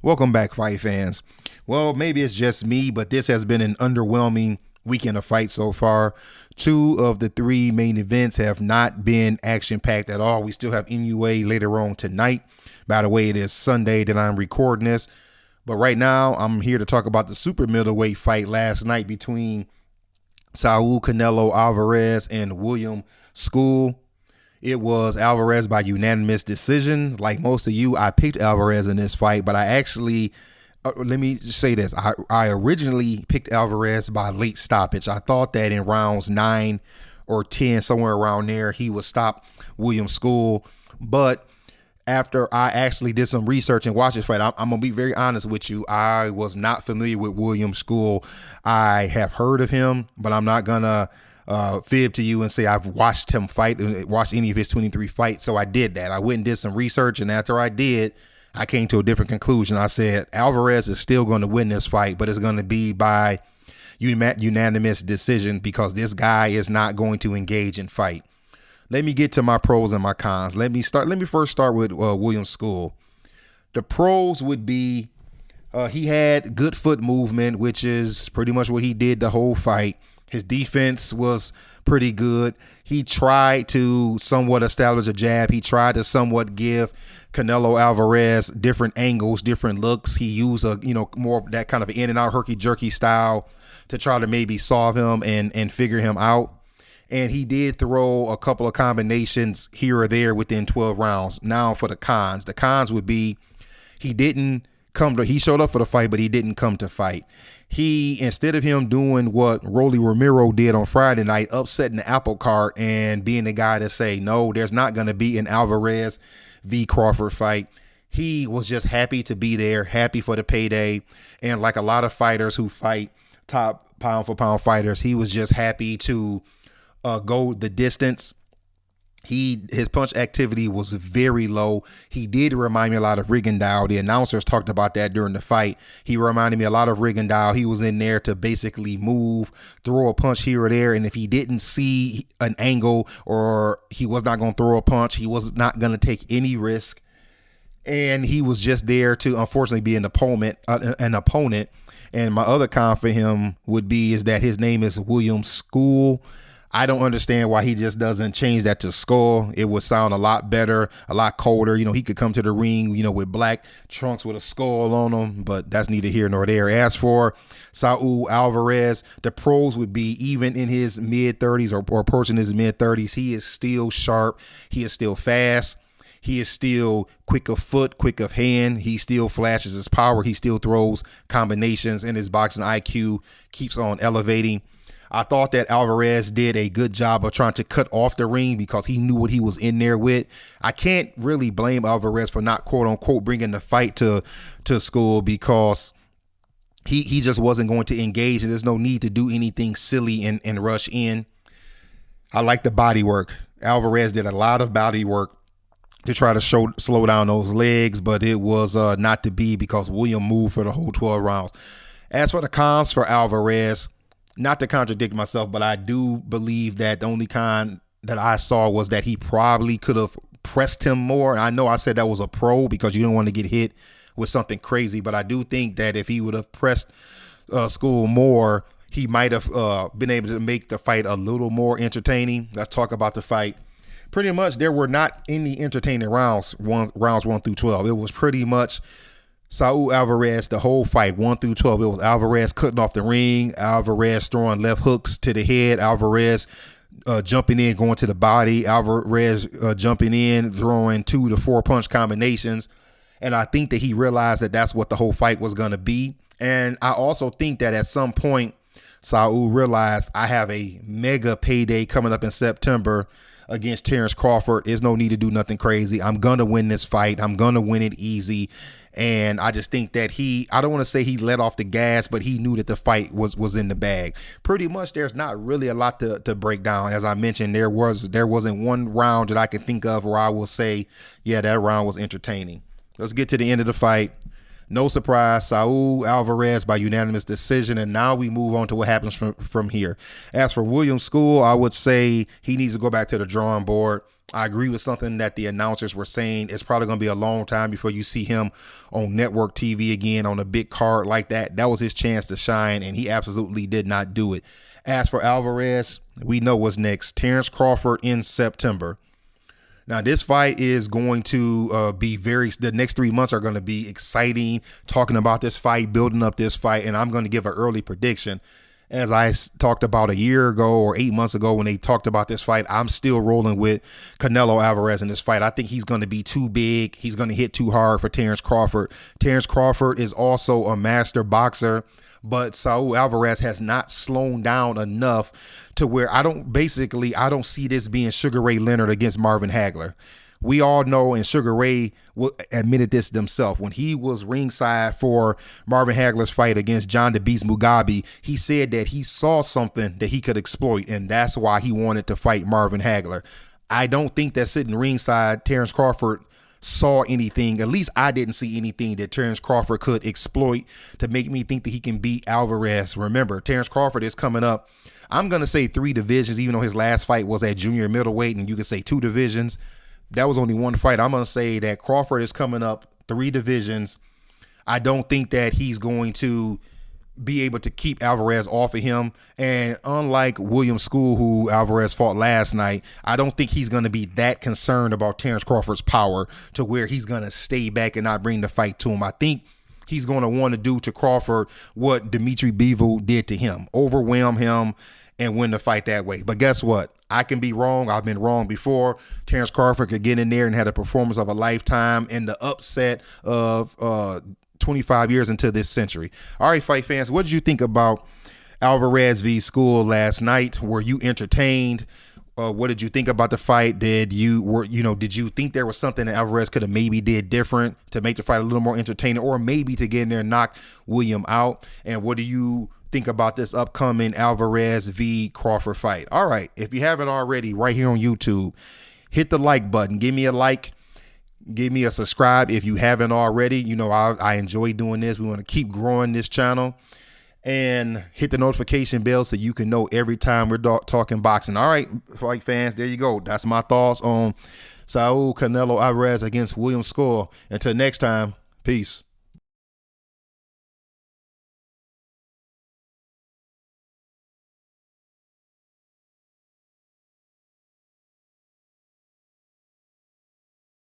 Welcome back, fight fans. Well, maybe it's just me, but this has been an underwhelming weekend of fights so far. Two of the three main events have not been action-packed at all. We still have NUA later on tonight. By the way, it is Sunday that I'm recording this. But right now, I'm here to talk about the super middleweight fight last night between Saul Canelo Alvarez and William Scull. It was Alvarez by unanimous decision. Like most of you, I picked Alvarez in this fight, but I actually, let me just say this. I originally picked Alvarez by late stoppage. I thought that in rounds 9 or 10, somewhere around there, he would stop William Scull. But after I actually did some research and watched this fight, I'm going to be very honest with you. I was not familiar with William Scull. I have heard of him, but I'm not going to fib to you and say I've watched him fight, watched any of his 23 fights. So I did that. I went and did some research, and after I did, I came to a different conclusion. I said Alvarez is still going to win this fight, but it's going to be by unanimous decision because this guy is not going to engage in fight. Let me get to my pros and my cons. Let me first start with William Scull. The pros would be he had good foot movement, which is pretty much what he did the whole fight. His defense was pretty good. He tried to somewhat establish a jab. He tried to somewhat give Canelo Alvarez different angles, different looks. He used more of that kind of in and out herky jerky style to try to maybe solve him and figure him out. And he did throw a couple of combinations here or there within 12 rounds. Now for the cons would be he showed up for the fight, but he didn't come to fight. Instead of him doing what Rolly Romero did on Friday night, upsetting the apple cart and being the guy to say, no, there's not going to be an Alvarez v. Crawford fight. He was just happy to be there, happy for the payday. And like a lot of fighters who fight top pound for pound fighters, he was just happy to go the distance. His punch activity was very low. He did remind me a lot of Rigondeaux. The announcers talked about that during the fight. He reminded me a lot of Rigondeaux. He was in there to basically move, throw a punch here or there. And if he didn't see an angle or he was not going to throw a punch, he was not going to take any risk. And he was just there to, unfortunately, be an opponent. And my other con for him is that his name is William Scull. I don't understand why he just doesn't change that to Skull. It would sound a lot better, a lot colder. He could come to the ring, with black trunks with a skull on them, but that's neither here nor there. As for Saul Alvarez, the pros would be even in his mid-30s or approaching his mid-30s, he is still sharp. He is still fast. He is still quick of foot, quick of hand. He still flashes his power. He still throws combinations, and his boxing IQ keeps on elevating. I thought that Alvarez did a good job of trying to cut off the ring because he knew what he was in there with. I can't really blame Alvarez for not, quote unquote, bringing the fight to Scull because he just wasn't going to engage, and there's no need to do anything silly and rush in. I like the body work. Alvarez did a lot of body work to try to slow down those legs, but it was not to be because William moved for the whole 12 rounds. As for the cons for Alvarez, not to contradict myself, but I do believe that the only con that I saw was that he probably could have pressed him more. I know I said that was a pro because you don't want to get hit with something crazy, but I do think that if he would have pressed Scull more, he might have been able to make the fight a little more entertaining. Let's talk about the fight. Pretty much there were not any entertaining rounds 1 through 12. It was pretty much Saul Alvarez, the whole fight, 1 through 12. It was Alvarez cutting off the ring, Alvarez throwing left hooks to the head, Alvarez jumping in, going to the body, Alvarez jumping in, throwing 2 to 4 punch combinations. And I think that he realized that that's what the whole fight was going to be. And I also think that at some point, Saul realized I have a mega payday coming up in September against Terence Crawford. There's no need to do nothing crazy. I'm going to win this fight. I'm going to win it easy. And I just think that I don't want to say he let off the gas, but he knew that the fight was in the bag. Pretty much there's not really a lot to break down. As I mentioned, there wasn't one round that I can think of where I will say, yeah, that round was entertaining. Let's get to the end of the fight. No surprise, Saul Alvarez by unanimous decision, and now we move on to what happens from here. As for William Scull, I would say he needs to go back to the drawing board. I agree with something that the announcers were saying. It's probably going to be a long time before you see him on network TV again on a big card like that. That was his chance to shine, and he absolutely did not do it. As for Alvarez, we know what's next. Terence Crawford in September. Now, this fight is going to the next 3 months are going to be exciting, talking about this fight, building up this fight, and I'm going to give an early prediction. As I talked about a year ago or 8 months ago when they talked about this fight, I'm still rolling with Canelo Alvarez in this fight. I think he's going to be too big. He's going to hit too hard for Terence Crawford. Terence Crawford is also a master boxer, but Saul Alvarez has not slowed down enough to where I don't see this being Sugar Ray Leonard against Marvin Hagler. We all know, and Sugar Ray admitted this himself, when he was ringside for Marvin Hagler's fight against John the Beast Mugabe, he said that he saw something that he could exploit, and that's why he wanted to fight Marvin Hagler. I don't think that sitting ringside, Terence Crawford saw anything. At least I didn't see anything that Terence Crawford could exploit to make me think that he can beat Alvarez. Remember, Terence Crawford is coming up, I'm going to say 3 divisions, even though his last fight was at junior middleweight, and you could say 2 divisions. That was only one fight. I'm going to say that Crawford is coming up 3 divisions. I don't think that he's going to be able to keep Alvarez off of him. And unlike William Scull, who Alvarez fought last night, I don't think he's going to be that concerned about Terence Crawford's power to where he's going to stay back and not bring the fight to him. I think he's going to want to do to Crawford what Dimitri Bivol did to him, overwhelm him and win the fight that way. But guess what? I can be wrong. I've been wrong before. Terence Crawford could get in there and had a performance of a lifetime and the upset of 25 years into this century. All right, fight fans, what did you think about Alvarez v. Scull last night? Were you entertained? What did you think about the fight? Did you think there was something that Alvarez could have maybe did different to make the fight a little more entertaining, or maybe to get in there and knock William out? And what do you think about this upcoming Alvarez v. Crawford fight? All right, if you haven't already, right here on YouTube, hit the like button. Give me a like. Give me a subscribe if you haven't already. You know, I enjoy doing this. We want to keep growing this channel. And hit the notification bell so you can know every time we're talking boxing. All right, fight fans, there you go. That's my thoughts on Saul Canelo Alvarez against William Scull. Until next time, peace.